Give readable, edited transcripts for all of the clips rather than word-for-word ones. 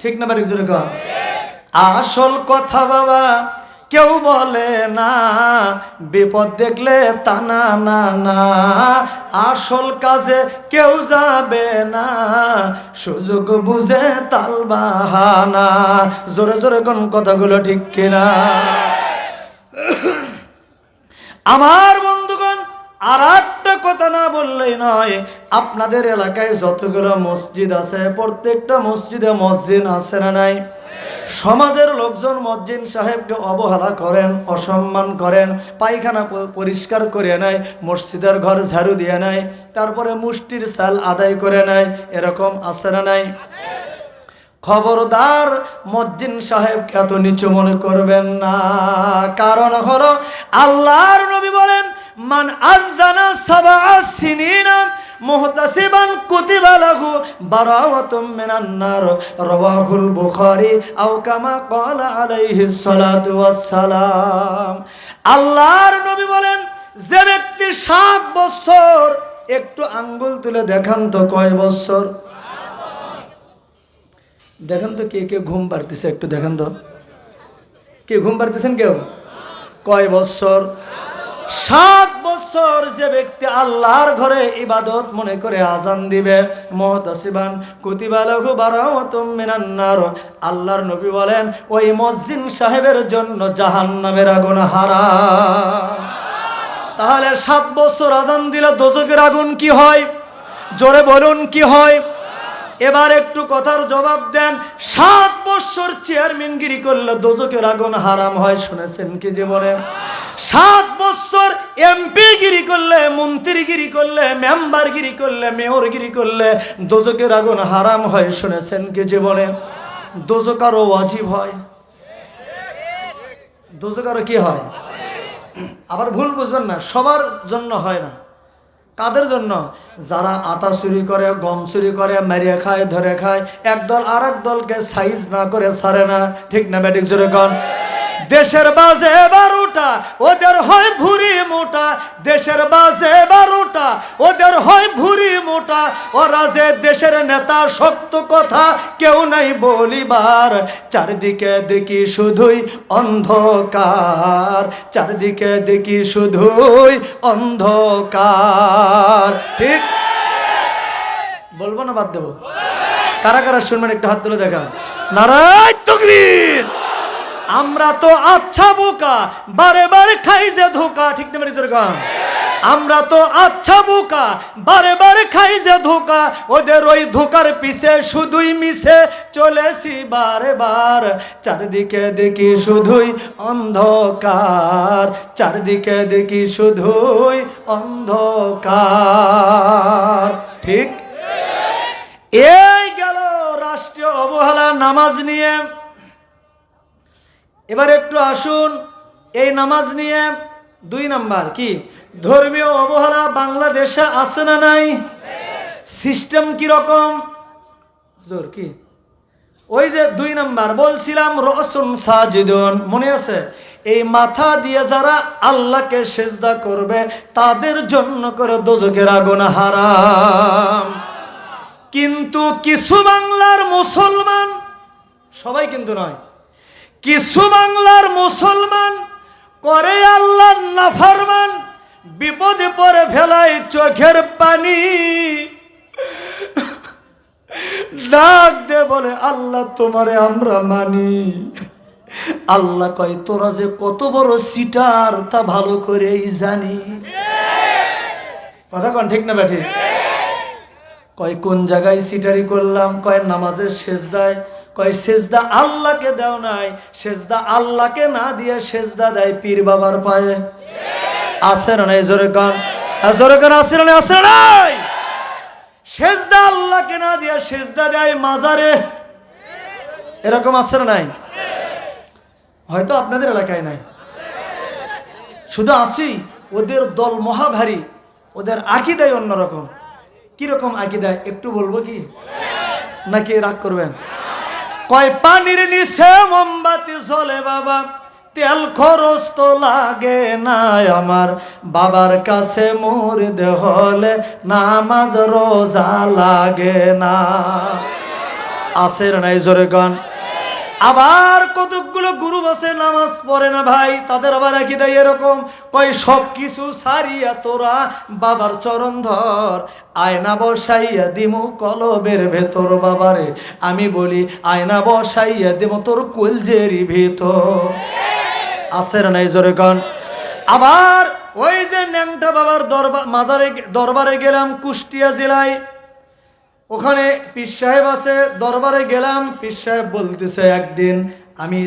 ঠিক না বাড়ি জোরে কর। আসল কথা বাবা কেউ বলে না, বিপদ দেখলে টানা না না, আসল কাজে কেউ যাবে না, সুযোগ বুঝে তাল বাহানা। জোরে জোরে কোন কথাগুলো ঠিক কিনা? আমার বন্ধুগণ, আর একটা কথা না বললেই নয়, আপনাদের এলাকায় যতগুলো মসজিদ আছে প্রত্যেকটা মসজিদে মসজিদ আছে না নাই? সমাজের লোকজন মসজিদ সাহেবকে অবহেলা করেন, অসম্মান করেন, পায়খানা পরিষ্কার করে নেয়, মসজিদের ঘর ঝাড়ু দিয়ে নেয়, তারপরে মুষ্টির চাল আদায় করে নেয়, এরকম আছে না নাই? খবরদার মসজিদ সাহেবকে এত নিচু মনে করবেন না। কারণ হলো আল্লাহর নবী বলেন, মান আযানা সাবআ সিনিনা মুহতাসিবান কুতিবা লাহু বারাওয়াতুম মিনান নার, রাওয়াহুল বুখারী আও কামা ক্বালা আলাইহিস সালাতু ওয়াস সালাম। আল্লাহর নবী বলেন, যে ব্যক্তি 7 বছর, একটু আঙ্গুল তুলে দেখান তো কয় বছর? দেখেন তো কে কে ঘুম পাড়তেছে, একটু দেখেন তো কে ঘুম পাড়তেছেন কেউ? কয় বছর? 7 বছর যে ব্যক্তি আল্লাহর ঘরে ইবাদত মনে করে আজান দিবে, মুহতাসিবান কুতিবা লাহু বারাওয়াতুম মিনান নার, আল্লাহর নবী বলেন ওই মুয়াজ্জিন সাহেবের জন্য জাহান্নামের আগুন হারাম। তাহলে 7 বছর আজান দিলে দোজখের আগুন কি হয়? জোরে বলুন কি হয়? এবার একটু কথার জবাব দেন। 7 বছর চেয়ারম্যানগিরি করলে দোজখের আগুন হারাম হয়, শুনেছেন কি জীবনে? 7 বছর এমপিগিরি করলে, মন্ত্রীগিরি করলে, মেম্বারগিরি করলে, মেয়রগিরি করলে দোজখের আগুন হারাম হয়, শুনেছেন কি জীবনে? দোজখ আরো ওয়াজিব হয়। দোজখ আরো কি হয়? আবার ভুল বুঝবেন না, সবার জন্য হয় না। কাদের জন্য? যারা আটা চুরি করে, গম চুরি করে, মেরে খায়, ধরে খায়, একদল আর এক দলকে সাইজ না করে ছাড়ে না। ঠিক না ব্যাটিক জোরে কন? দেশের বাজে 12টা, ওদের হয় ভুরি মোটা। দেশের বাজে 12টা, ওদের হয় ভুরি মোটা। ওরা যে দেশের নেতা, শক্ত কথা কেউ নাই বলিবার। চারদিকে দেখি শুধুই অন্ধকার, চারদিকে দেখি শুধুই অন্ধকার। ঠিক বলবো না বাদ দেবো? কারা কারা শুনবেন একটু হাত তুলে দেখা। নারায়ে তাকবীর। আমরা তো আচ্ছা বোকা, বারে বারে খাই যে ধোকা। ঠিক না মেরে গান? আমরা তো আচ্ছা বোকা, বারে বারে খাই যে ধোকা। ওদের ওই ধোকার পিছে শুধুই মিশে চলেছি বারে বার। চারদিকে দেখি শুধুই অন্ধকার, চারদিকে দেখি শুধুই অন্ধকার। ঠিক? এই গেল রাষ্ট্রীয় অবহেলা নামাজ নিয়ে। এবার একটু আসুন এই নামাজ নিয়ে 2 নাম্বার কি ধর্মীয় অবহেলা বাংলাদেশে আছে না নাই? সিস্টেম কি রকম? জোর কি ওই যে 2 নাম্বার বলছিলাম, রসুন সাজিদুন, মনে আছে? এই মাথা দিয়ে যারা আল্লাহকে সেজদা করবে তাদের জন্য করে দোজখের আগুন হারাম। কিন্তু কিছু বাংলার মুসলমান, সবাই কিন্তু নয়, কিছু বাংলার মুসলমান করে আল্লাহর নাফরমান, বিপদে পড়ে ফেলায় চোখের পানি, ডাক দে বলে আল্লাহ তোমারে আমরা মানি। আল্লাহ কয় তোরা যে কত বড় সিটার তা ভালো করেই জানি। কথা কোন ঠিক না ব্যাঠি? কয় কোন জায়গায় সিটারি করলাম? কয় নামাজের সেজদায়। কয় সেজদা আল্লাহকে দাও নাই, সেজদা আল্লাহকে না দিয়ে সেজদা দেয় পীর বাবার পায়ে। আছে না নাই? জোরে গান, জোরে গান, আছে না নাই? আছে না নাই? সেজদা আল্লাহকে না দিয়ে সেজদা দেয় মাজারে। এরকম আছে না নাই? হয়তো আপনাদের এলাকায় নাই, শুধু আসি ওদের দল মহাভারী, ওদের আকীদাই অন্যরকম। কিরকম আকীদায় একটু বলবো কি, নাকি রাগ করবেন? কয় পানির নিচে মোমবাতি জ্বলে বাবা, তেল খরচ তো লাগে না আমার। বাবার কাছে মুরিদ হলে নামাজ রোজা লাগে না। আছে না নাই জোরে গান। আবার কতগুলো গ্রুপ আছে নামাজ পড়ে না ভাই, তাদের আবার আকীদা এরকম, কয় সব কিছু ছাড়িয়া তোরা বাবার চরণ ধর, আয়না বসাইয়া দিমু কলবের ভেতর বাবারে। আমি বলি আয়না বসাইয়া দিমু তোর কলজেরই ভেতর। আছে না নাই জোরে গান। আবার ওই যে ন্যাংটা বাবার দরবারে গেলাম কুষ্টিয়া জেলায়, ওখানে পীর সাহেব আছে, দরবারে গেলাম। পীর সাহেব বলতেছে, একদিন আমি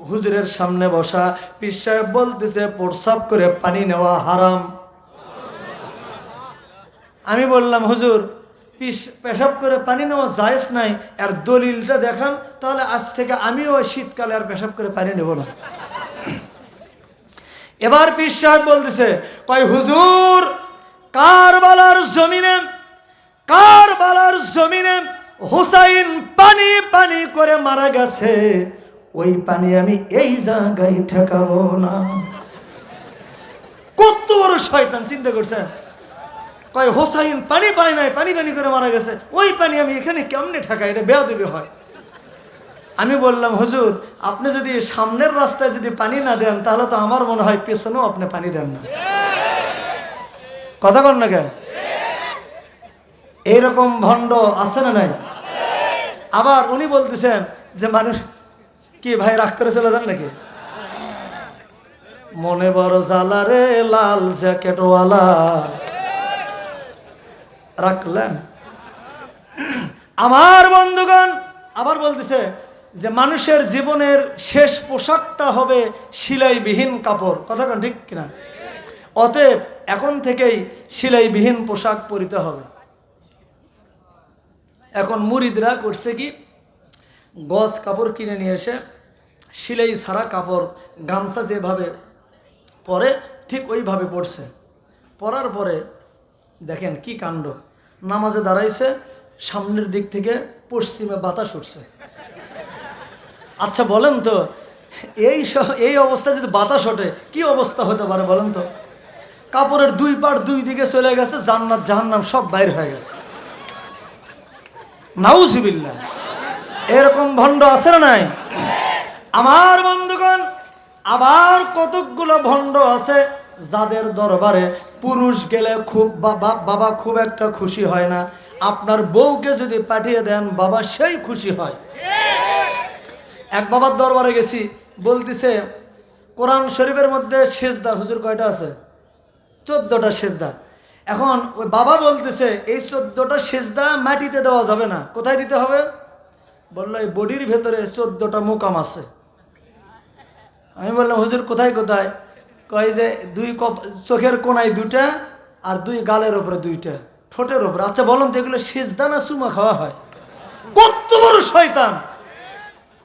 হুজুরের সামনে বসা, পীর সাহেব বলতেছে প্রস্রাব করে পানি নেওয়া হারাম। আমি বললাম হুজুর পেশাব করে পানি নেওয়া জায়েজ নাই, আর দলিলটা দেখান, তাহলে আজ থেকে আমিও শীতকালে আর পেশাব করে পানি নেব না। এবার পীর সাহেব বলতেছে, কয় হুজুর কারবালার জমিনে হুসাইন পানি পানি করে মারা গেছে, ওই পানি আমি এই জায়গায় ঠেকাবো না। কত বড় শয়তান, চিন্তা করছেন? কয় হুসাইন পানি পায় নাই, পানি পানি করে মারা গেছে, ওই পানি আমি এখানে কেমনে ঠেকাই, এটা বেয়াদবি হয়। আমি বললাম হুজুর আপনি যদি সামনের রাস্তায় যদি পানি না দেন, তাহলে তো আমার মনে হয় পেছনেও আপনি পানি দেন না। কথা বল না কে? এইরকম ভণ্ড আছে না নাই? আবার উনি বলতেছেন যে মানুষ কি ভাই রাগ করে চলে যান নাকি? মনে বড় জ্বালা রে লাল জ্যাকেটওয়ালা, রাখলেন আমার বন্ধুগণ। আবার বলতেছে যে মানুষের জীবনের শেষ পোশাকটা হবে সেলাইবিহীন কাপড়। কথা কোন ঠিক কিনা? অতএব এখন থেকেই সেলাইবিহীন পোশাক পরিতে হবে। এখন মুরিদরা করছে কি, গজ কাপড় কিনে নিয়ে এসে সেলাই ছাড়া কাপড়, গামছা যেভাবে পরে ঠিক ওইভাবে পড়ছে। পরার পরে দেখেন কি কাণ্ড, নামাজে দাঁড়াইছে, সামনের দিক থেকে পশ্চিমে বাতাস উঠছে। আচ্ছা বলেন তো এই অবস্থা যদি বাতাস ওঠে কি অবস্থা হতে পারে বলেন তো? কাপড়ের দুই পাট দুই দিকে চলে গেছে, জান্নাত জাহান্নাম সব বাইর হয়ে গেছে। নাউজুবিল্লাহ। এরকম ভণ্ড আছে না নাই আমার বন্ধুগণ? আবার কতকগুলো ভণ্ড আছে যাদের দরবারে পুরুষ গেলে খুব বাবা খুব একটা খুশি হয় না। আপনার বউকে যদি পাঠিয়ে দেন বাবা সেই খুশি হয়। এক বাবার দরবারে গেছি, বলতেছে কোরআন শরীফের মধ্যে সেজদা হুজুর কয়টা আছে? 14টা সেজদা। এখন ওই বাবা বলতেছে এই 14টা সেজদা মাটিতে দেওয়া যাবে না, কোথায় দিতে হবে? বললো এই বডির ভেতরে 14টা মোকাম আছে। আমি বললাম হুজুর কোথায় কোথায়? কয় যে দুই চোখের কোনায় 2টা, আর 2 গালের ওপরে 2টা, ঠোঁটের ওপরে। আচ্ছা বলুন তো এগুলো সেজদা না চুমা খাওয়া হয়? কত বড় শয়তান,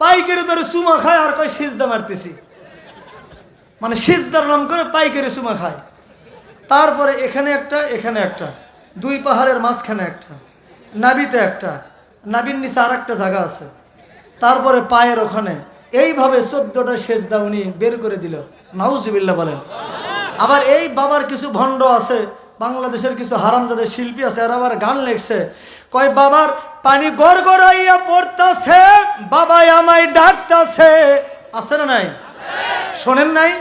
পাইকারি ধরে চুমা খায় আর কয় সেজদা মারতেছি। মানে সেজদার নাম করে পাইকারি চুমা খায়। তারপরে এখানে একটা, এখানে একটা, 2 পাহাড়ের মাঝখানে একটা, নাবিতে একটা, নাবির নিচে আর একটা জায়গা আছে, তারপরে পায়ের ওখানে, এইভাবে 14টা সেজদা উনি বের করে দিল। নাউজুবিল্লাহ বলেন। আবার এই বাবার কিছু ভণ্ড আছে, বাংলাদেশের কিছু হারামজাদের শিল্পী আছে, আর আবার গান লেখছে, কয় বাবার পানি গড়গড়াইয়া পড়তাছে, বাবাই আমায় ডাকতাছে। আছে না নাই? শোনেন নাই?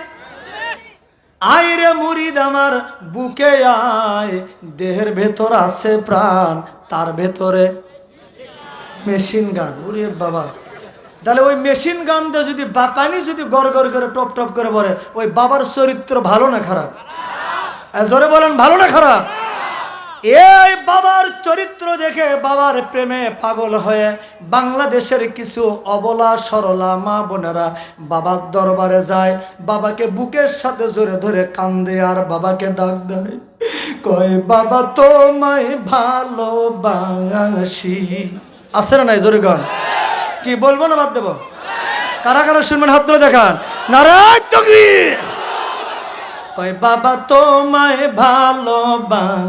আয় রে মুরিদ আমার বুকে আয়, দেহের ভেতর আছে প্রাণ, তার ভেতরে মেশিন গান। ওরে বাবা, তাহলে ওই মেশিন গান দিয়ে যদি পানি যদি গড় গড় করে টপ টপ করে পড়ে, ওই বাবার চরিত্র ভালো না খারাপ? জোরে বলেন, ভালো না খারাপ? এই বাবার চরিত্র দেখে বাবার প্রেমে পাগল হয়ে বাংলাদেশের কিছু অবলা সরলা মা বোনেরা বাবার দরবারে যায়, বাবাকে বুকের সাথে জোরে ধরে কান্দে আর বাবাকে ডাক দেয়, কয় বাবা তোমায় ভালোবাসি। আছে না নাই? জোরে গান। কি বলবো না বাদ দেবো? কারা কারা শুনবেন হাত তুলে দেখান। নারায়ণ তাকবীর। কয় বাবা তোমায় ভালোবাসি,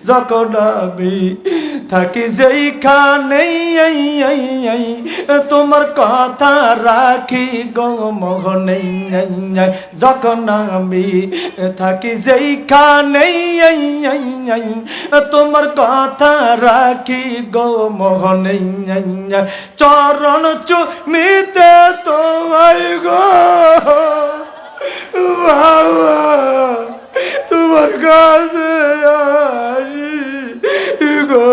যখন আমি থাকি যেইখানেই তোমার কথা রাখি গো মনে, যখন আমি থাকি যেইখানেই তোমার কথা রাখি গো মনে, চরণ চুমিতে তোমায় গো বাবা তোমার কাছে আসি গো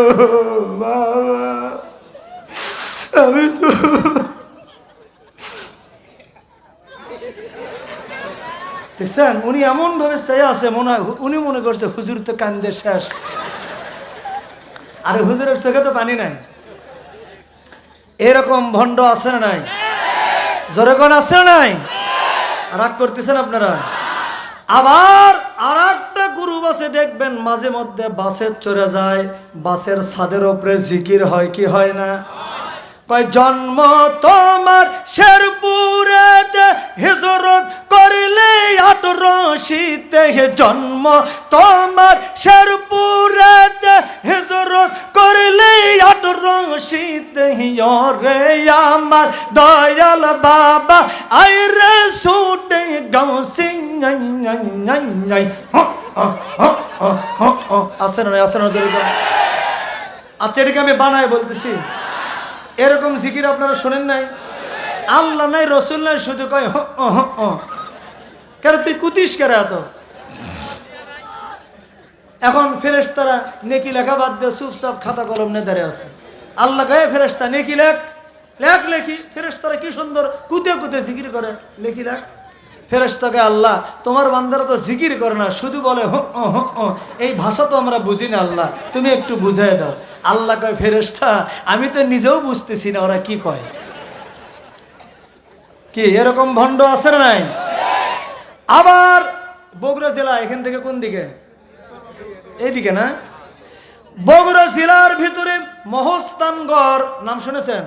বাবা। আমি তো দেখছেন উনি এমন ভাবে চেয়ে আছে, মনে হয় উনি মনে করছে হুজুর তো কান্দে শেষ, আরে হুজুরের চোখে তো পানি নাই। এরকম ভণ্ড আছে না নাই? যেরকম আছে না নাই? রাগ করতেছেন আপনারা? আবার আর একটা গ্রুপ আছে দেখবেন মাঝে মধ্যে বাসে চড়ে যায়, বাসের ছাদের উপরে জিকির হয় কি হয় না? কয় জন্ম তোমার শেরপুরেতে হিজরত করিলে 1880-তে, জন্ম তোমার শেরপুরেতে হিজরত করিলে 1880-তে, রে আমার দয়াল বাবা আইরে ছুটে গাউসি আছে না আছে না? আচ্ছা এটাকে আমি বানাই বলতেছি, এরকম জিকির আপনারা শোনেন নাই? আল্লাহ নাই রসুল নাই, শুধু কয় কেন তুই কুতিস কেন এত? এখন ফেরেশতারা নেকি লেখা বাদ দিয়ে চুপচাপ খাতা কলম নিয়ে দাঁড়িয়ে আছে। আল্লাহ কয়ে ফেরেশতা নেকি লেখ, লেখ লেখি। ফেরেশতারা কি সুন্দর কুতে কুতে জিকির করে, লেখি লেখ। ফেরেশতাকে আল্লাহ তোমার বান্দারা তো জিকির করে না, শুধু বলে এই ভাষা তো আমরা বুঝি না, আল্লাহ তুমি একটু বুঝাই দাও। আল্লাহ কয় ফেরেশতা আমি তো নিজেও বুঝতেছি না ওরা কি কয়। কি এরকম ভণ্ড আছে না নাই? আবার বগুড়া জেলা এখান থেকে কোন দিকে? এইদিকে না? বগুড়া জেলার ভিতরে মহস্তানগড় নাম শুনেছেন?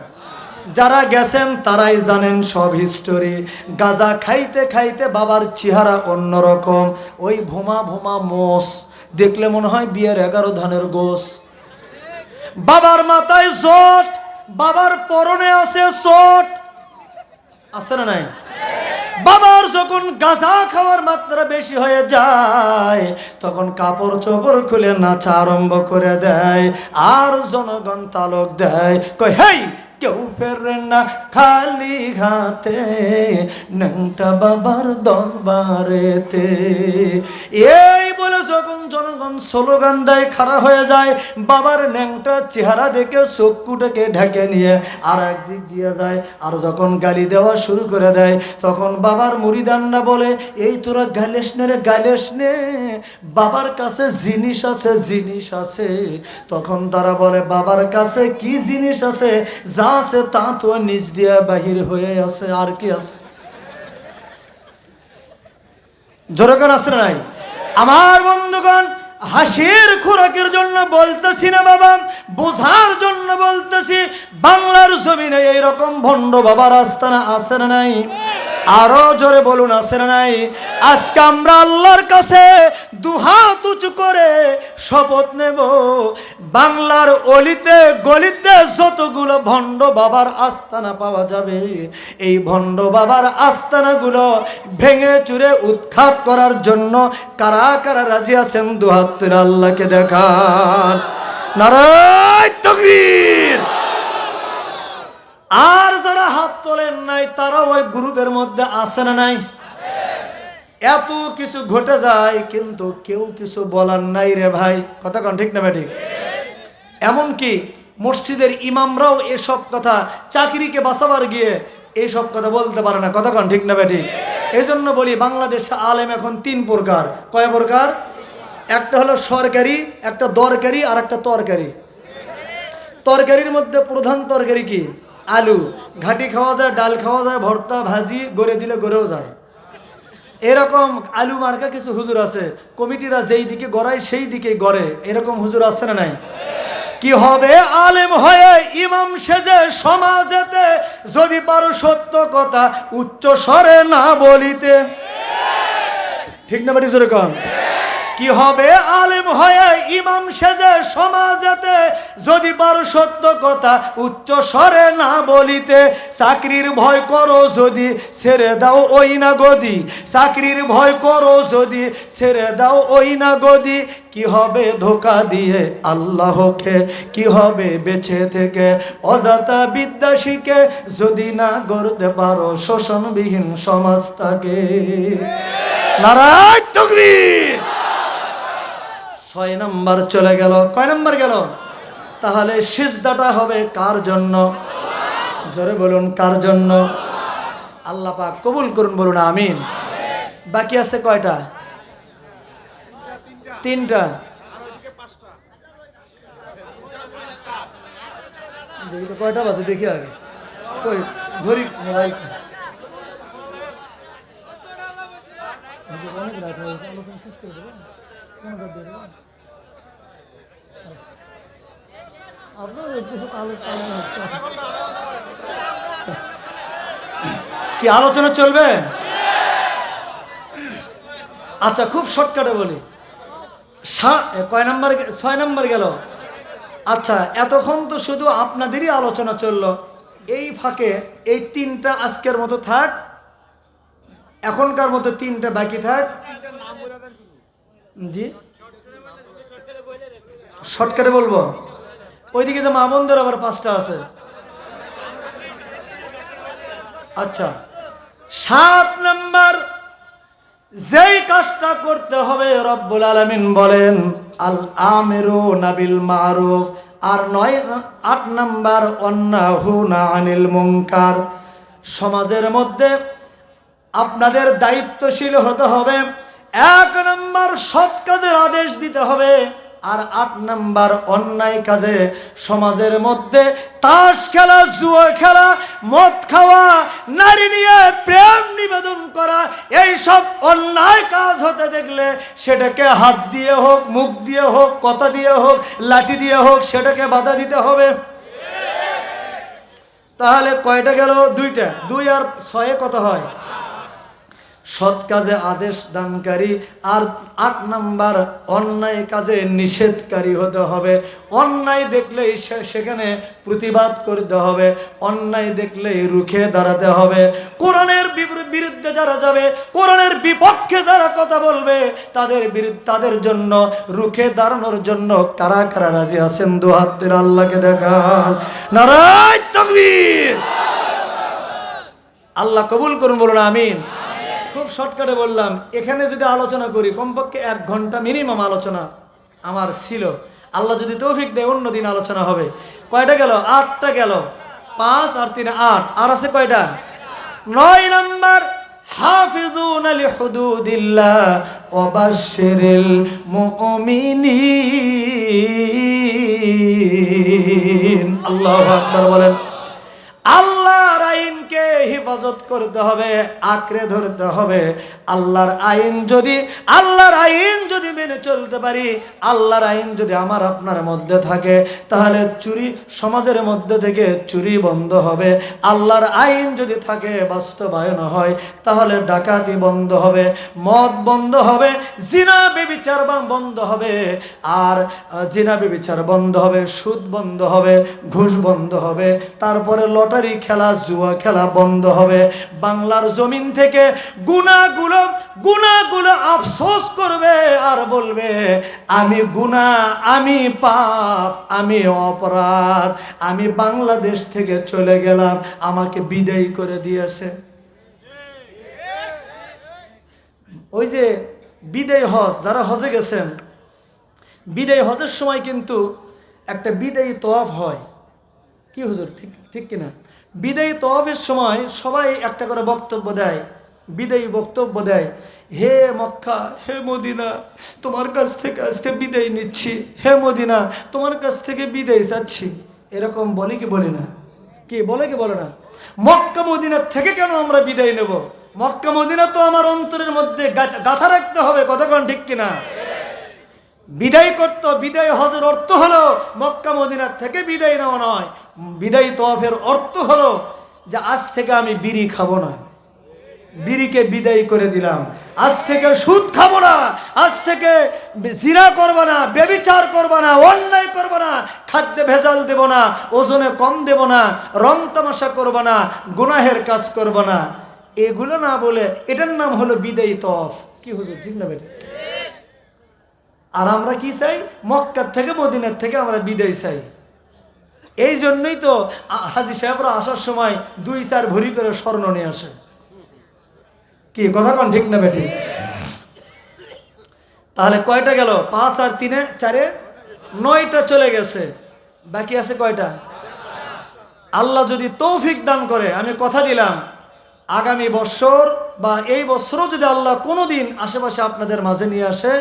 যারা গেছেন তারাই জানেন সব হিস্টোরি। গাঁজা খাইতে খাইতে বাবার চেহারা অন্যরকম, ওই ভোমা ভোমা মোষ দেখলে মনে হয় বিয়ের 11 ধানের গোস। বাবার মাথায় জট, বাবার পরনে আছে চট, আছে না নাই? বাবার যখন গাঁজা খাওয়ার মাত্রা বেশি হয়ে যায় তখন কাপড় চোপড় খুলে নাচা আরম্ভ করে দেয়, আর জনগণ তালক দেয়, কই হেই কেউ ফেরে না খালি হাতে ন্যাংটা বাবার দরবারেতে। এই বলে যখন জনগণ স্লোগান দেয় খাড়া হয়ে যায়, বাবার ন্যাংটা চেহারা দেখে চক্ষুটাকে ঢেকে নিয়ে আর একদিক দিয়ে যায়। আর যখন গালি দেওয়া শুরু করে দেয় তখন বাবার মুরিদানরা বলে এই তোরা গালিস নে রে, গালিস নে, বাবার কাছে জিনিস আছে, জিনিস আছে। তখন তারা বলে বাবার কাছে কি জিনিস আছে? যা আছে তা তো নিজ দিয়া বাহির হয়ে আছে, আর কি আছে? জোরকার আছে নাই? আমার বন্ধুগণ হাসির খোরাকের জন্য বলতেছি না বাবা, বোঝার জন্য বলতেছি। বাংলার জমিনে এইরকম ভণ্ড বাবার আস্তানা আছে না নাই? আরো জোরে বলুন আছে না নাই? আজকে আমরা আল্লাহর কাছে দুহাত উঁচু করে শপথ নেব, বাংলার অলিতে গলিতে যতগুলো ভণ্ড বাবার আস্তানা পাওয়া যাবে এই ভণ্ড বাবার আস্তানাগুলো ভেঙে চুরে উৎখাত করার জন্য কারা কারা রাজি আছেন দুহাত তুলে আল্লাহকে দেখান। নারায়ে তাকবীর। আর যারা হাত তোলেন নাই তারা ওই গ্রুপের মধ্যে আছে না নাই? এত কিছু ঘটে যায় কিন্তু কেউ কিছু বলার নাই রে ভাই, কথা কোন ঠিক না ঠিক? এমনকি মসজিদের ইমামরাও এসব কথা চাকরিকে বাঁচাবার গিয়ে এইসব কথা বলতে পারে না, কথা কোন ঠিক না ঠিক? এই জন্য বলি বাংলাদেশে আলেম এখন 3 প্রকার। কয় প্রকার? একটা হলো সরকারি, একটা দরকারি, আর একটা তরকারি। তরকারির মধ্যে প্রধান তরকারি কি? আলু। ঘাটি খাওয়া যায়, ডাল খাওয়া যায়, ভর্তা ভাজি গড়ে দিলে গড়েও যায়। এরকম আলু মার্কা কিছু হুজুর আছে, কমিটিরা যেই দিকে গড়ায় সেই দিকে গড়ে, এরকম হুজুর আছে না নাই? কি হবে আলেম হয়ে ইমাম সেজে সমাজেতে যদি পারো সত্য কথা উচ্চ স্বরে না বলিতে? ঠিক না বাড়ি জোরে কন? কি হবে আলেম হয়ে ইমাম সেজে সমাজেতে, যদি পারো সত্য কথা উচ্চ স্বরে না বলিতে। চাকরির ভয় করো যদি ছেড়ে দাও ওই না গদি, চাকরির ভয় করো যদি ছেড়ে দাও ওই না গদি। কি হবে ধোকা দিয়ে আল্লাহকে, কি হবে বেঁচে থেকে অজাতা বিদ্যা শিখে, যদি না গড়তে পারো শোষণবিহীন সমাজটাকে। নারায় তাকবীর। 6 নাম্বার চলে গেল। কয় নাম্বার গেল? তাহলে সিজদাটা হবে কার জন্য? জোরে বলুন, কার জন্য? আল্লাহ পাক কবুল করুন, বলুন আমিন। বাকি আছে কয়টা? 3টা। দেখি তো কয়টা বাজে, দেখি আগে কই ঘড়ি মোবাইল। অনেক রাত হয়েছে, আলোচনা শেষ করে দেবো। কি আলোচনা চলবে? আচ্ছা, খুব শর্টকাটে বলি। কয় নাম্বার? 6 নাম্বার গেল। আচ্ছা, এতক্ষণ তো শুধু আপনাদেরই আলোচনা চললো। এই ফাঁকে এই 3টা আজকের মতো থাক, এখনকার মতো 3টা বাকি থাক। জি, শর্টকাটে বলবো। ওইদিকে যে মা বোনদের আবার 5টা আছে। আচ্ছা, 7 নাম্বার যেই কাজটা করতে হবে, রব্বুল আলামিন বলেন আল আমিরুনা বিল মারুফ। আর 8 নাম্বার অন্নাহুনা আনিল মুনকার। সমাজের মধ্যে আপনাদের দায়িত্বশীল হতে হবে। 1 নাম্বার সৎ কাজের আদেশ দিতে হবে, আর 8 নাম্বার অন্যায় কাজে, সমাজের মধ্যে তাস খেলা, জুয়া খেলা, মদ খাওয়া, নারী নিয়ে প্রেম নিবেদন করা, এই সব অন্যায় কাজ হতে দেখলে সেটাকে হাত দিয়ে হোক, মুখ দিয়ে হোক, কথা দিয়ে হোক, লাঠি দিয়ে হোক, সেটাকে বাধা দিতে হবে। তাহলে কয়টা গেল? 2টা। 2 আর 6 কত হয়? সৎ কাজে আদেশ দানকারী। আর 8 নাম্বার অন্যায় কাজে নিষেধকারী হতে হবে। অন্যায় দেখলেই সেখানে প্রতিবাদ করতে হবে, অন্যায় দেখলেই রুখে দাঁড়াতে হবে। কোরআনের বিরুদ্ধে যারা যাবে, কোরআনের বিপক্ষে যারা কথা বলবে, তাদের জন্য রুখে দাঁড়ানোর জন্য কারা কারা রাজি আছেন? 2 হাত তুলে আল্লাহকে দেখান। নারায়ে তাকবীর। আল্লাহ কবুল করুন, বলুন আমিন। খুব শর্টকাটে বললাম। এখানে যদি আলোচনা করি, কমপক্ষে 1 ঘন্টা মিনিমাম আলোচনা আমার ছিল। আল্লাহ যদি তৌফিক দেয় অন্যদিন আলোচনা হবে। কয়টা গেল? 8টা গেল। 5 আর 3 8। আর আছে কয়টা? 9 নাম্বার হাফিজুনা লিহুদুদিল্লাহ ওয়া বাশশিরিল মুমিনিন। আল্লাহু আকবার বলেন। আল্লাহর আইনকে হেফাজত করতে হবে, আঁকড়ে ধরতে হবে। আল্লাহর আইন যদি মেনে চলতে পারি, আল্লাহর আইন যদি আমার আপনার মধ্যে থাকে, তাহলে চুরি সমাজের মধ্যে থেকে চুরি বন্ধ হবে। আল্লাহর আইন যদি থাকে, বাস্তবায়ন হয়, তাহলে ডাকাতি বন্ধ হবে, মদ বন্ধ হবে, জিনা ব্যভিচার বন্ধ হবে। আর জিনা ব্যভিচার বন্ধ হবে, সুদ বন্ধ হবে, ঘুষ বন্ধ হবে। তারপরে লটারি খেলা, জুয়া খেলা বন্ধ হবে। বাংলার জমিন থেকে গুনাহগুলো আফসোস করবে আর বলবে, আমি গুনাহ, আমি পাপ, আমি অপরাধ, আমি বাংলাদেশ থেকে চলে গেলাম, আমাকে বিদায় করে দিয়েছে। ওই যে বিদায় হজ, যারা হজে গেছেন, বিদায় হজের সময় কিন্তু একটা বিদায়ী তওয়াফ হয়। কি হুজুর, ঠিক কিনা? বিদায়ী তওয়াফের সময় সবাই একটা করে বক্তব্য দেয়, বিদায়ী বক্তব্য দেয়। হে মক্কা, হে মদিনা, তোমার কাছ থেকে আজকে বিদায় নিচ্ছি। হে মদিনা, তোমার কাছ থেকে বিদায় চাচ্ছি। এরকম বলে কি বলে না? কি বলে কি বলে না? মক্কা মদিনার থেকে কেন আমরা বিদায় নেব? মক্কা মদিনা তো আমার অন্তরের মধ্যে গাঁথা রাখতে হবে। কতক্ষণ ঠিক কিনা? বিদায় হজের অর্থ হলো মক্কা মদিনার থেকে বিদায় নেওয়া নয়। বিদায় তওয়াফের অর্থ হলো যে আজ থেকে আমি বিড়ি খাবো না। বিড়িকে বিদায় করে দিলাম। আজ থেকে সুদ খাবো না, আজ থেকে জিনা করবো না, ব্যভিচার করবো না, অন্যায় করবো না, খাদ্যে ভেজাল দেব না, ওজনে কম দেব না, রং তামাশা করবো না, গুনাহের কাজ করবো না। এগুলো না বলে এটার নাম হলো বিদায়ী তফ। কি হুজুর ঠিক না বেটা? আর আমরা কি চাই? মক্কার থেকে মদিনার থেকে আমরা বিদায় চাই। এই জন্যই তো হাজী সাহেবরা আসার সময় 2-4 ভরি করে স্বর্ণ নিয়ে আসে। কি কথা কোন ঠিক না বেটি? তাহলে কয়টা গেল? 5 আর 3 4 9টা চলে গেছে। বাকি আছে কয়টা? আল্লাহ যদি তৌফিক দান করে, আমি কথা দিলাম আগামী বছর বা এই বছরও যদি আল্লাহ কোনো দিন আশেপাশে আপনাদের মাঝে নিয়ে আসে,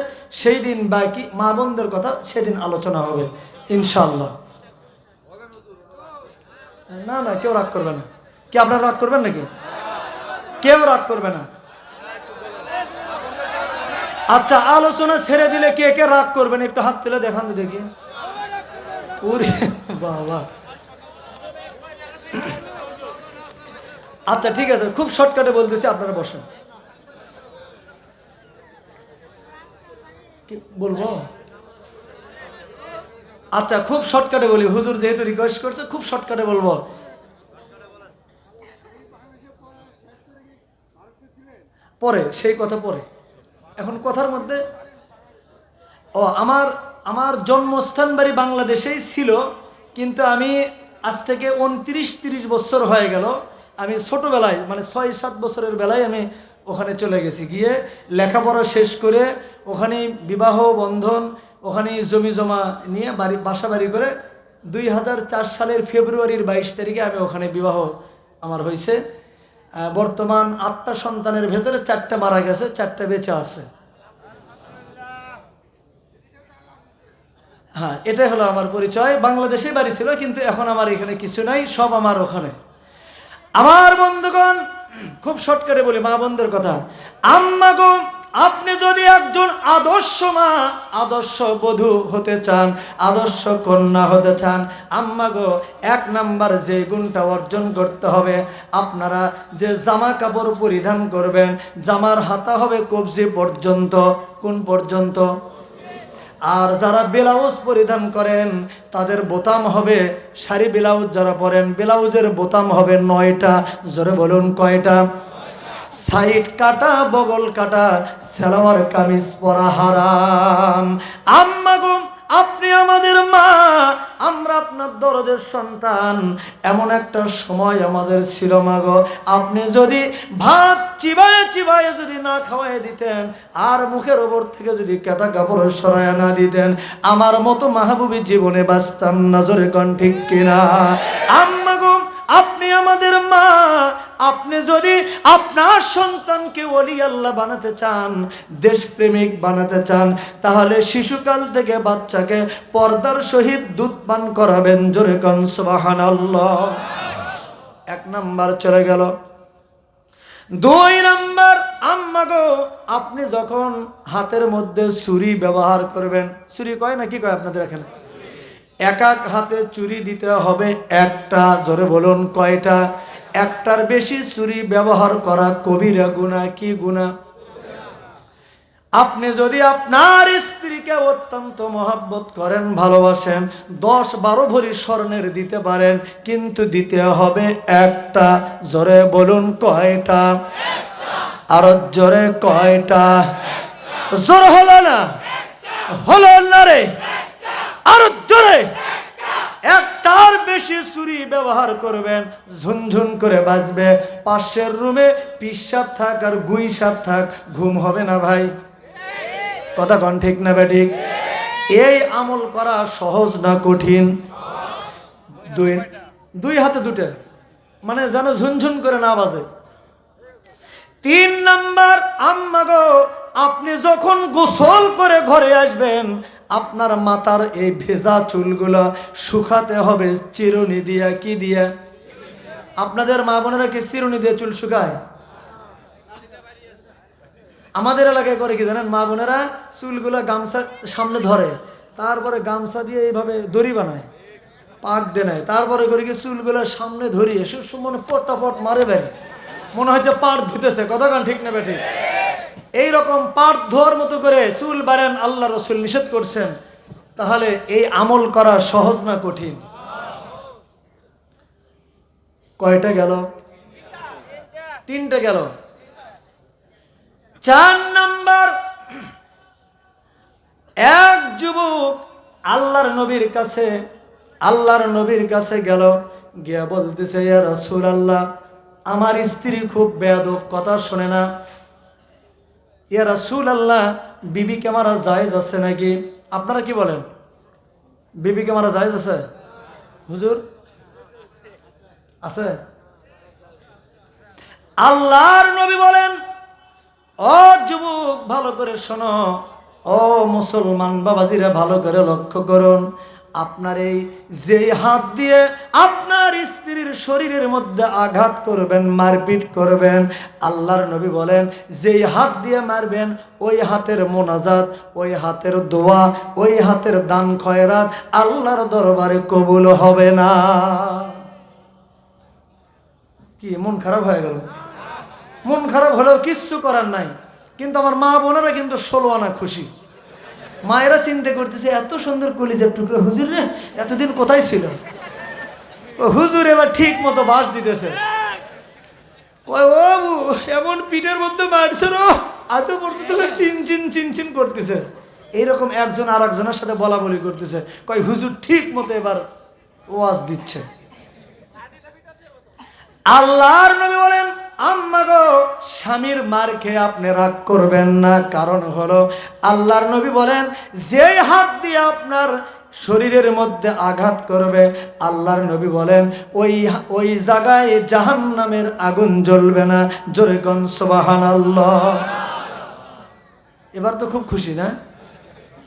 সেই দিন বাকি মা বোনদের কথা সেদিন আলোচনা হবে ইনশাআল্লাহ। না না, কেউ রাগ করবে না। কি আপনারা রাগ করবেন নাকি? কেউ রাগ করবে না। আচ্ছা, আলোচনা ছেড়ে দিলে কে কে রাগ করবেন একটু হাত তুলে দেখান তো দেখি। বাবা, আচ্ছা ঠিক আছে, খুব শর্টকাটে বলতেছি, আপনারা বসেন। কি বলবো? আচ্ছা খুব শর্টকাটে বলি, হুজুর যেহেতু রিকোয়েস্ট করছে খুব শর্টকাটে বলবো। পরে সেই কথা পরে, এখন কথার মধ্যে আমার জন্মস্থান বাড়ি বাংলাদেশেই ছিল, কিন্তু আমি আজ থেকে 29-30 বছর হয়ে গেল। আমি ছোটোবেলায় মানে 6-7 বছরের বেলায় আমি ওখানে চলে গেছি, গিয়ে লেখাপড়া শেষ করে ওখানেই বিবাহ বন্ধন, ওখানেই জমি জমা নিয়ে বাসা বাড়ি করে 2004 সালের ফেব্রুয়ারির 22 তারিখে আমি ওখানে বিবাহ আমার হয়েছে। বর্তমান 8টা সন্তানের ভেতরে 4টা মারা গেছে, 4টা বেঁচে আছে। হ্যাঁ, এটাই হলো আমার পরিচয়। বাংলাদেশে বাড়ি ছিল, কিন্তু এখন আমার এখানে কিছু নাই, সব আমার ওখানে। আমার বন্ধুগণ, খুব শর্টকাটে বলি মা বোনদের কথা। আম্মা গো, আপনি যদি একজন আদর্শ মা, আদর্শ বধূ হতে চান, আদর্শ কন্যা হতে চান, আম্মা গো 1 নাম্বার যে গুণটা অর্জন করতে হবে, আপনারা যে জামা কাপড় পরিধান করবেন, জামার হাতা হবে কবজি পর্যন্ত। কোন পর্যন্ত? আর যারা ব্লাউজ পরিধান করেন তাদের বোতাম হবে, শাড়ি ব্লাউজ যারা পরেন ব্লাউজের বোতাম হবে 9টা। জোরে বলুন কয়টা? সাইড কাটা, বগল কাটা, সালোয়ার কামিজ পরা হারাম। আম্মা গো, আপনি আমাদের মা, আমরা আপনার দরদের সন্তান। এমন একটা সময় আমাদের ছিল মা গো, আপনি যদি ভাত চিবায়ে চিবায়ে যদি না খাওয়াই দিতেন, আর মুখের ওপর থেকে যদি কেতা কাপড় সরায় না দিতেন, আমার মতো মাহবুবী জীবনে বাঁচতাম না। জোরে কোন ঠিক কিনা? আম্মা গো, আপনি আমাদের মা, আপনি যদি আপনার সন্তানকে ওলি আল্লাহ বানাতে চান, দেশপ্রেমিক বানাতে চান, তাহলে শিশুকাল থেকে বাচ্চাকে পর্দার সহিত দুধ পান করাবেন। জোরে কোন সুবহানাল্লাহ। 1 নাম্বার চলে গেল। 2 নাম্বার, আম্মা গো, আপনি যখন হাতের মধ্যে ছুরি ব্যবহার করবেন, ছুরি কয় না কি কয় আপনাদের এখানে? এক হাতে চুরি দিতে হবে 1টা। জোরে বলুন কয়টা? 1টার বেশি চুরি ব্যবহার করা কবিরা গুনাহ। কি গুনাহ? আপনি যদি আপনার স্ত্রীকে অত্যন্ত মহব্বত করেন, ভালোবাসেন, 10-12 ভরি স্বর্ণের দিতে পারেন, কিন্তু দিতে হবে 1টা। জোরে বলুন কয়টা? আর জোরে কয়টা? জোর হলো না? হলো না রে? আর জোরে! 1টার বেশি চুরি ব্যবহার করবেন, ঝুনঝুন করে বাজবে। পাশের রুমে পিসাব থাক আর গুই সাপ থাক, ঘুম হবে না ভাই। কথা কোন ঠিক না বেঠিক? এই আমল করা সহজ না কঠিন? দুই হাতে 2টা, মানে যেন ঝুনঝুন করে না বাজে। 3 নাম্বার, আম্মা গো, আপনি যখন গোসল করে ঘরে আসবেন, আপনার মাথার এই ভেজা চুলগুলো শুকাতে হবে চিরুনি দিয়া। কি দিয়া? আপনাদের মা বোনেরা কি চিরুনি দিয়ে চুল শুকায়? আমাদের এলাকায় করে কি জানেন? মা বোনেরা চুলগুলো গামছা সামনে ধরে, তারপরে গামছা দিয়ে এইভাবে দড়ি বানায়, পাক দেয়, তারপরে করে কি চুলগুলো সামনে ধরিয়ে সুমনে পটাপট মারে বেড়ে। মনে হচ্ছে পাট ধুতেছে, কতক্ষণ ঠিক না বেঠিক? এইরকম পাট ধোয়ার মতো করে চুল বাড়েন, আল্লাহ রসুল নিষেধ করছেন। তাহলে এই আমল করা সহজ না কঠিন? কয়টা গেল? তিনটা গেল। 4 নাম্বার, এক যুবক আল্লাহর নবীর কাছে গেল, গিয়া বলতেছে, ইয়া রাসূলুল্লাহ, আমার স্ত্রী খুব বেয়াদব, কথা শোনে না। ইয়া রাসূলুল্লাহ, বিবিকে মারা জায়েজ আছে নাকি? আপনারা কি বলেন, বিবিকে মারা জায়েজ আছে? হুজুর আছে? আল্লাহর নবী বলেন, ও যুবক ভালো করে শোনো, ও মুসলমান বাবাজিরা ভালো করে লক্ষ্য করুন, আপনার এই যেই হাত দিয়ে আপনার স্ত্রীর শরীরের মধ্যে আঘাত করবেন, মারপিট করবেন, আল্লাহর নবী বলেন যেই হাত দিয়ে মারবেন ওই হাতের মোনাজাত, ওই হাতের দোয়া, ওই হাতের দান খয়রাত আল্লাহর দরবারে কবুল হবে না। কি মন খারাপ হয়ে গেল? মন খারাপ হলেও কিচ্ছু করার নাই। কিন্তু আমার মা বোনেরা কিন্তু 16 আনা খুশি। মায়েরা চিন্তা করতেছে, এত সুন্দর কলিজার টুকরো হুজুর রে, এতদিন কোথায় ছিল? ও হুজুর এবার ঠিক মতো বাস দিতেছে। ওই ও এমন পিঠের মধ্যে মারছে রে, আজও পড়তেছে, চিন চিন চিন চিন করতেছে। এইরকম একজন আর একজনের সাথে বলা বলি করতেছে, কয় হুজুর ঠিক মতো এবার ওয়াজ দিচ্ছে। আল্লাহর নবী বলেন, আম্মা গো, স্বামীর মার খেয়ে আপনি রাগ করবেন না। কারণ হলো আল্লাহর নবী বলেন, যেই হাত দিয়ে আপনার শরীরের মধ্যে আঘাত করবে, আল্লাহর নবী বলেন ওই জায়গায় জাহান্নামের আগুন জ্বলবে না। জোরে কোন সুবহানাল্লাহ। এবার তো খুব খুশি না?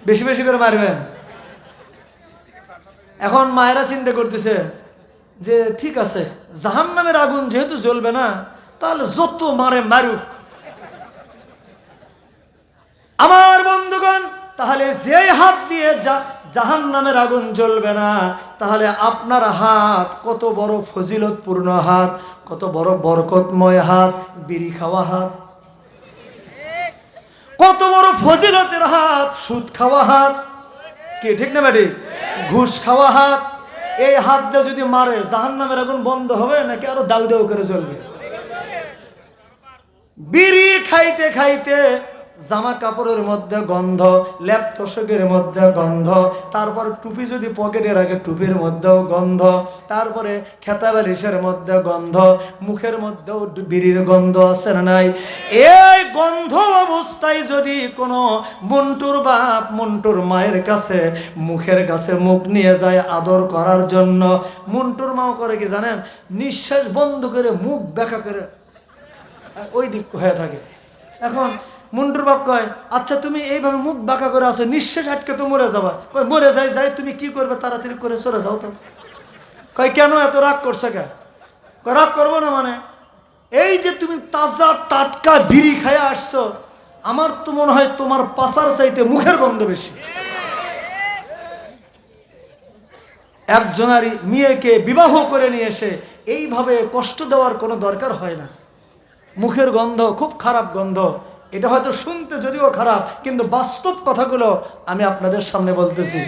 বেশি বেশি করে মারবেন। এখন মায়েরা চিন্তা করতেছে যে ঠিক আছে, জাহান্নামের আগুন যেহেতু জ্বলবে না, তাহলে যত মারে মারুক। আমার বন্ধুগণ, তাহলে যে হাত দিয়ে জাহান্নামের আগুন জ্বলবে না, তাহলে আপনার হাত কত বড় ফজিলতপূর্ণ হাত, কত বড় বরকতময় হাত, বিড়ি খাওয়া হাত। কত বড় ফজিলতের হাত, সুদ খাওয়া হাত। কি ঠিক না বেটি? ঘুষ খাওয়া হাত। এই হাত দিয়ে যদি মারে, জাহান্নামের আগুন বন্ধ হবে নাকি আরো দাউ দাউ করে জ্বলবে? বিড়ি খাইতে খাইতে জামা কাপড়ের মধ্যে গন্ধ, ল্যাপ তোষকের মধ্যে গন্ধ, তারপর টুপি যদি পকেটে রাখে টুপির মধ্যেও গন্ধ, তারপরে খেতা বালিশের মধ্যে গন্ধ, মুখের মধ্যেও বিড়ির গন্ধ আছে না নাই? এই গন্ধ অবস্থায় যদি কোনো মন্টুর বাপ মন্টুর মায়ের কাছে মুখের কাছে মুখ নিয়ে যায় আদর করার জন্য, মন্টুর মাও করে কি জানেন? নিঃশ্বাস বন্ধ করে মুখ ব্যাখ্যা করে ওই দিক হয়ে থাকে। এখন মুন্ডুর বাপ কয়, আচ্ছা তুমি এইভাবে মুখ বাঁকা করে আসো, নিঃশ্বাস আটকে তো মরে যাবা। কয় মরে যাই, তুমি কি করবে? তাড়াতাড়ি করে চলে যাও তো। কয় কেন এত রাগ করছে? কে রাগ করবো না মানে, এই যে তুমি তাজা টাটকা বিড়ি খাইয়া আসছো, আমার তো মনে হয় তোমার পাছার চাইতে মুখের গন্ধ বেশি। একজনারই মেয়েকে বিবাহ করে নিয়ে এসে এইভাবে কষ্ট দেওয়ার কোনো দরকার হয় না। মুখের গন্ধ খুব খারাপ গন্ধ। এটা হয়তো শুনতে যদিও খারাপ, কিন্তু বাস্তব কথাগুলো আমি আপনাদের সামনে বলতেছি।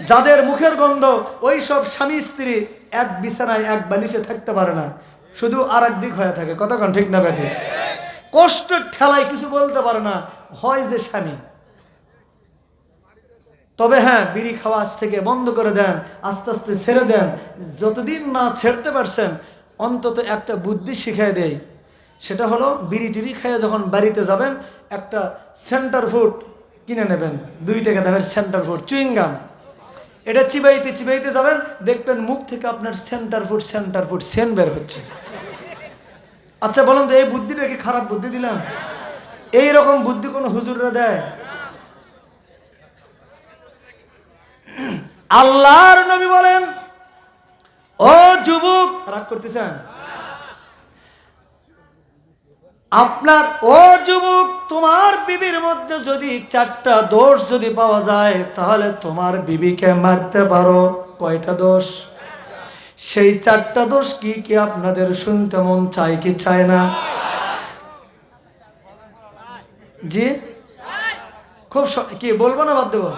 যাদের মুখের গন্ধ, ওই সব স্বামী স্ত্রী এক বিছানায় এক বালিশে থাকতে পারে না, শুধু আর এক দিক হয়ে থাকে। কতক্ষণ ঠিক না বেঠে? কষ্টের ঠেলায় কিছু বলতে পারে না, হয় যে স্বামী। তবে হ্যাঁ, বিড়ি খাওয়া আজ থেকে বন্ধ করে দেন, আস্তে আস্তে ছেড়ে দেন। যতদিন না ছেড়তে পারছেন, অন্তত একটা বুদ্ধি শিখিয়ে দেয়। সেটা হলো, বিড়ি টিড়ি খেয়ে যখন বাড়িতে যাবেন, একটা সেন্টার ফুড কিনে নেবেন, 2 টাকা দামের সেন্টার ফুড চুইংগাম। এটা চিবাইতে চিবাইতে যাবেন, দেখবেন মুখ থেকে আপনার সেন্টার ফুড সেন বের হচ্ছে। আচ্ছা বলুন তো, এই বুদ্ধিটা কি খারাপ বুদ্ধি দিলাম? এইরকম বুদ্ধি কোনো হুজুররা দেয়? আল্লাহর নবী বলেন, ও যুবক, রাগ করতেছেন আপনার? ও যুবক, তোমার বিবির মধ্যে যদি 4টা দোষ যদি পাওয়া যায়, তাহলে তোমার বিবিকে মারতে পারো। কয়টা দোষ? সেই 4টা দোষ কি কি আপনাদের শুনতে মন চায় কি চায় না? জি, খুব কি বলবো না বাদ দেবো?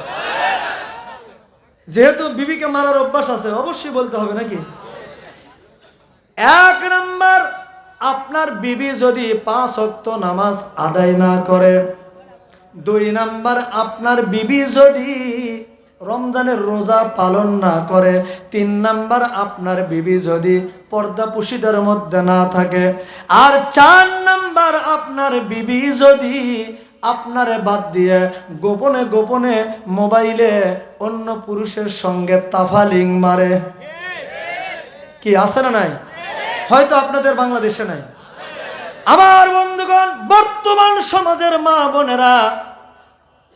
যেহেতু বিবিকে মারার অভ্যাস আছে অবশ্যই বলতে হবে নাকি? 1 নাম্বার, আপনার বিবি যদি 5 ওয়াক্ত নামাজ আদায় না করে। 2 নাম্বার, আপনার বিবি যদি রমজানের রোজা পালন না করে। 3 নাম্বার, আপনার বিবি যদি পর্দাপুশিদের মধ্যে না থাকে। আর 4 নাম্বার, আপনার বিবি যদি আপনারে বাদ দিয়ে গোপনে গোপনে মোবাইলে অন্য পুরুষের সঙ্গে তাফালিং মারে। কি আছে না নাই? হয়তো আপনাদের বাংলাদেশে নাই। আমার বন্ধুগণ, বর্তমান সমাজের মা বোনেরা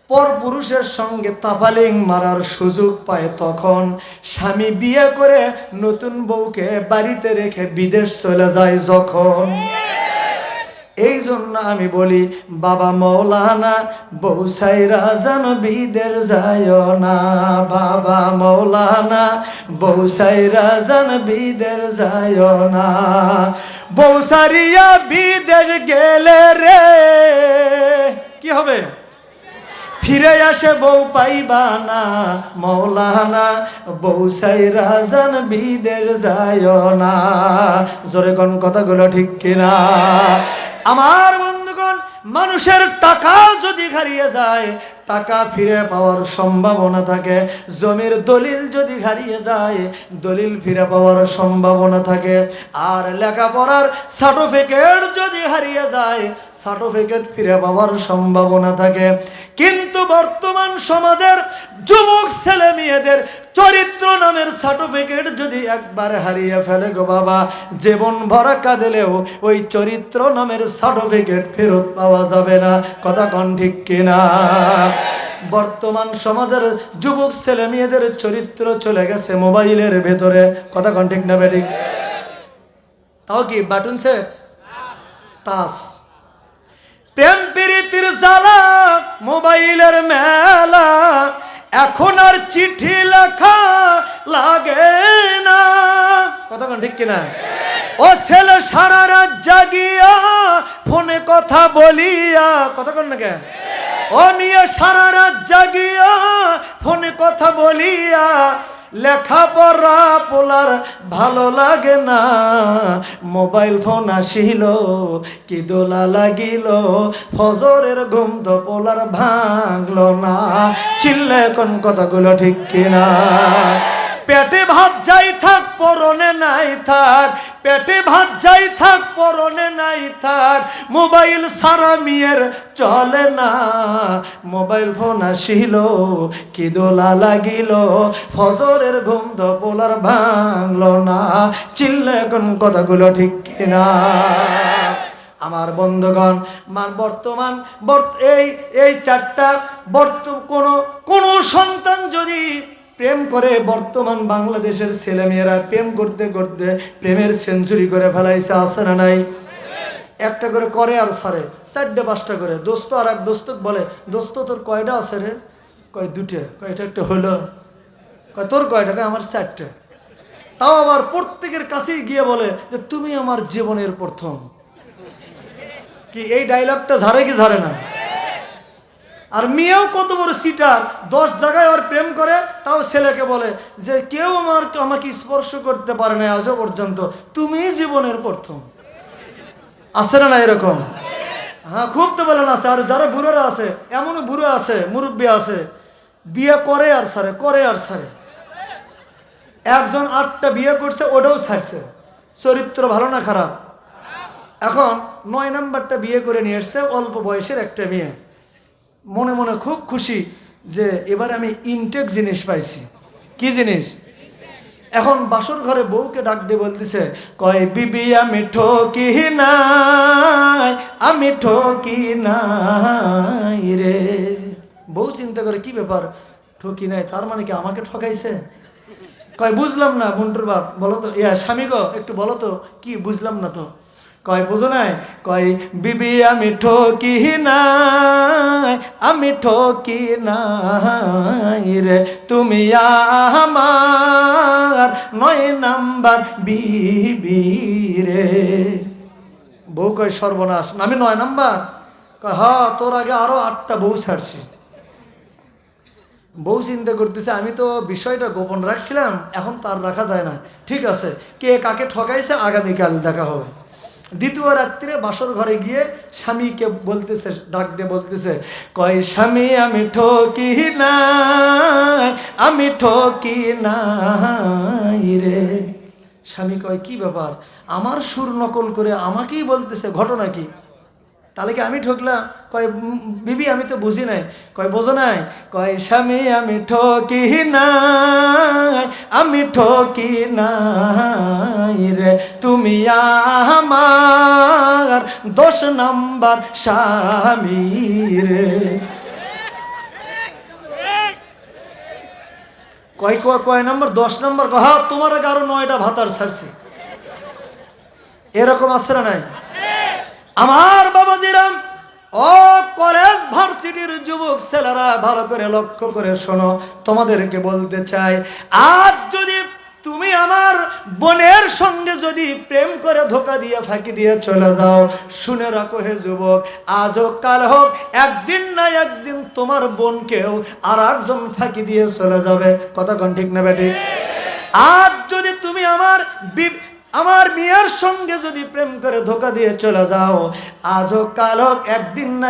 পরপুরুষের সঙ্গে তাফালিং মারার সুযোগ পায় তখন স্বামী বিয়ে করে নতুন বউকে বাড়িতে রেখে বিদেশ চলে যায় যখন। এই জন্য আমি বলি, বাবা মৌলানা বউ সাইরা যেন বিদেশ যায় না। বাবা মৌলানা বউ সাইরা যেন বিদেশ যায় না। বউ সারিয়া বিদেশ গেলে রে কি হবে? ফিরে আসে বউ পাইবা না। মৌলানা বউ সাইরা যেন বিদেশ যায় না। জোরে কোন কথাগুলো ঠিক কিনা? আমার বন্ধুগণ, মানুষের টাকা যদি হারিয়ে যায়, টাকা ফিরে পাওয়ার সম্ভাবনা থাকে। জমির দলিল যদি হারিয়ে যায়, দলিল ফিরে পাওয়ার সম্ভাবনা থাকে। আর লেখাপড়ার সার্টিফিকেট যদি হারিয়ে যায়, সার্টিফিকেট ফিরে পাওয়ার সম্ভাবনা থাকে। কিন্তু বর্তমান সমাজের যুবক ছেলে মেয়েদের চরিত্র নামের সার্টিফিকেট যদি একবার হারিয়ে ফেলে গো বাবা, জীবন ভরা কাঁদলেও ওই চরিত্র নামের সার্টিফিকেট ফেরত পাওয়া যাবে না। কথা কোন ঠিক কিনা? বর্তমান সমাজের যুবক ছেলে মেয়েদের চরিত্র চলে গেছে মোবাইলের ভেতরে। কথা কোন ঠিক না বেঠিক? তাও কি বাটন সেট, টাচ, প্রেম প্রীতির জ্বালা, মোবাইলের মেলা। এখন আর চিঠি লেখা লাগে না। কথা কোন ঠিক কিনা? ও ছেলে সারা রাত জাগিয়া ফোনে কথা বলিয়া। কথা কোন না কে? ও মেয়ে সারা রাত জাগিয়া ফোনে কথা বলিয়া। লেখাপড়া পোলার ভালো লাগে না। মোবাইল ফোন আসিল কি দোলা লাগিল। ফজরের ঘুম তো পোলার ভাঙলো না। চিল্লে কোন কথাগুলো ঠিক কিনা? পেটে ভাত যাই থাক পরনে নাই থাক। পেটে ভাত যাই থাক পরনে নাই থাক। মোবাইল সারা মেয়ের চলে না। মোবাইল ফোন আসিল কি দোলা লাগিল। ফজরের ঘুম তো পোলার ভাঙলো না। চিল্লে কোন কথাগুলো ঠিক কিনা? আমার বন্ধুগণ, বর্তমান এই 4টা কোন সন্তান যদি প্রেম করে, বর্তমান বাংলাদেশের ছেলেমেয়েরা প্রেম করতে করতে প্রেমের সেঞ্চুরি করে ফেলাইছে। আছে না নাই? একটা করে করে আর ছাড়ে, 4টে 5টা করে। দোস্ত আর এক দোস্ত বলে, দোস্ত তোর কয়টা আছে রে? কয় 2টে। কয়টা একটা হলো? কয় তোর কয়টা? কয় আমার 4টে। তাও আবার প্রত্যেকের কাছেই গিয়ে বলে যে তুমি আমার জীবনের প্রথম। কি এই ডায়লগটা ঝাড়ে কি ঝাড়ে না? আর মেয়েও কত বড় সিটার, 10 জায়গায় ওর প্রেম করে, তাও ছেলেকে বলে যে কেউ আমাকে স্পর্শ করতে পারে না আজও পর্যন্ত, তুমি জীবনের প্রথম। আছে না এরকম? হ্যাঁ, খুব তো বলেন আছে। আর যারা বুড়োরা আছে, এমনও বুড়ো আছে, মুরব্বী আছে, বিয়ে করে আর ছাড়ে, করে আর ছাড়ে। একজন 8টা বিয়ে করছে, ওটাও ছাড়ছে। চরিত্র ভালো না খারাপ? এখন 9 নাম্বারটা বিয়ে করে নিয়ে এসছে, অল্প বয়সের একটা মেয়ে। মনে মনে খুব খুশি যে এবার আমি ইনটেক জিনিস পাইছি। কি জিনিস? এখন বাসর ঘরে বউকে ডাক দিয়ে বলতেছে, কয় বিবি আমি ঠকি নাই, আমি ঠকি নাই রে। বউ চিন্তা করে কি ব্যাপার, ঠকি নাই, তার মানে কি আমাকে ঠকাইছে? কয় বুঝলাম না মন্টুর বাপ, বলো তো, স্বামী গো একটু বলো তো কি বুঝলাম না তো। কয় বুঝো নাই? কয় বিবি আমি ঠকি নাই, আমি ঠকি নাই রে, তুমি আমার 9 নাম্বার বিবি রে। বউ কয় সর্বনাশ, আমি 9 নাম্বার? কয় হ্যাঁ, তোর আগে আরো 8টা বউ ছাড়ছি। বউ চিন্তা করতেছে আমি তো বিষয়টা গোপন রাখছিলাম, এখন তার রাখা যায় না। ঠিক আছে, কে কাকে ঠকাইছে আগামীকাল দেখা হবে। দ্বিতীয় রাত্রে বাসর ঘরে গিয়ে স্বামীকে বলতেছে, ডাক দিয়ে বলতেছে, কয় স্বামী আমি ঠকি নাই, আমি ঠকি নাই রে। স্বামী কয় কি ব্যাপার, আমার সুর নকল করে আমাকেই বলতেছে, ঘটনা কি? তাহলে কি আমি ঠকলাম? কয় বিবি আমি তো বুঝি নাই। কয় বোঝো নাই? কয় স্বামী আমি ঠকি নাই, আমি ঠকি নাই রে, তুমি আমার 10 নাম্বার স্বামী রে। কয় নাম্বার? 10 নাম্বার। হ্যাঁ, তোমার আগে আরো 9টা ভাতার ছাড়ছি। এরকম আছে না নাই? আমার বাবাজিরাম, ও কলেজ ভার্সিটির যুবক ছেলেরা, ভালো করে লক্ষ্য করে শোনো, তোমাদেরকে বলতে চাই, আজ যদি তুমি আমার বোনের সঙ্গে যদি প্রেম করে ধোকা দিয়ে ফাঁকি দিয়ে চলে যাও, শুনে রাখো হে যুবক, আজ হোক কাল হোক, একদিন না একদিন তোমার বোনকেও আর একজন ফাঁকি দিয়ে চলে যাবে। কথা কোন ঠিক না বেটি? আজ যদি তুমি আমার মেয়ের সঙ্গে যদি প্রেম করে ধোকা দিয়ে চলে যাও, আজ হোক কাল হোক, একদিন না